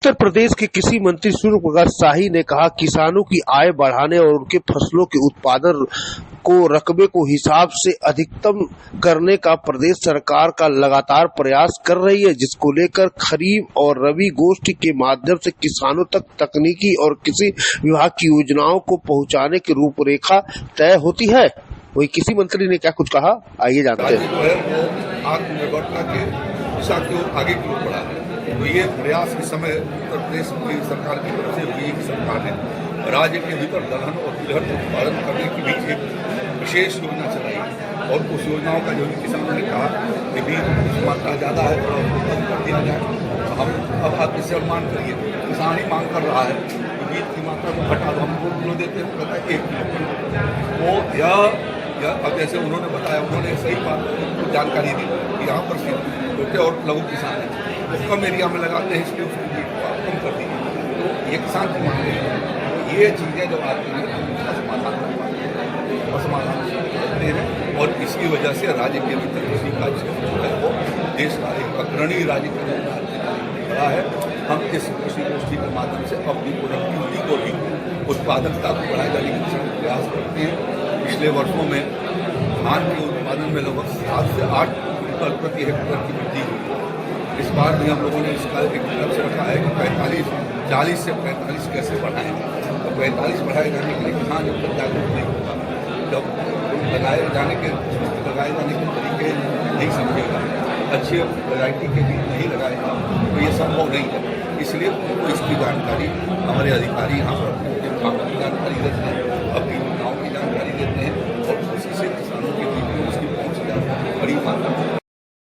उत्तर प्रदेश के कृषि मंत्री सूर्य प्रकाश शाही ने कहा, किसानों की आय बढ़ाने और उनके फसलों के उत्पादन को रकबे को हिसाब से अधिकतम करने का प्रदेश सरकार का लगातार प्रयास कर रही है, जिसको लेकर खरीफ और रबी गोष्ठी के माध्यम से किसानों तक तकनीकी और कृषि विभाग की योजनाओं को पहुंचाने की रूपरेखा तय होती है। वही कृषि मंत्री ने क्या कुछ कहा, आइए जानते हैं। आत्मनिर्भरता के दिशा की ओर आगे की ओर बढ़ा है, तो ये प्रयास इस समय उत्तर प्रदेश की सरकार की तरफ से हुई कि सरकार ने राज्य के भीतर दलहन और तिलहन उत्पादन करने की भी एक विशेष योजना चलाई और उस योजनाओं का जो किसानों ने कहा कि बीज की मात्रा ज़्यादा है तो उत्पन्न कर दिया जाए। तो हम अब आप इससे अनुमान करिए, किसान ही मांग कर रहा है कि बीज की मात्रा को घटा दो, हम 2 किलो देते हैं, कहता है 1 किलो। तो या अब जैसे उन्होंने बताया, उन्होंने सही बात जानकारी दी कि यहाँ पर छोटे और लघु किसान हैं, वो कम एरिया में लगाते हैं, इसलिए उसकी बीज को कम कर दीजिए। तो ये किसान की मांग है, ये चीज़ें जो आती हैं उसका समाधान करते हैं और इसकी वजह से राज्य के भीतर कृषि का क्षेत्र है वो देश का एक अग्रणी राज्य के रूप में बड़ा है। हम इस कृषि गोष्ठी के माध्यम से अपनी प्रोडक्टिविटी को भी, उत्पादकता को बढ़ाए जाने के प्रयास करते हैं। पिछले वर्षों में धान के उत्पादन में लगभग 7 से 8 क्विंटल प्रति हेक्टेयर की वृद्धि हुई। इस बार भी हम लोगों ने इसका एक लक्ष्य रखा है कि 40 से 45 कैसे बढ़ाएं। तो 45 बढ़ाए जाने के लिए किसान जब तक जागरूक नहीं होगा, जब लगाए जाने के तरीके नहीं समझेगा, अच्छी वैरायटी के बीज नहीं लगाएगा, तो ये संभव नहीं है। इसलिए उनको इसकी जानकारी हमारे अधिकारी यहाँ पर की जानकारी देते हैं, अपनी योजनाओं की जानकारी देते हैं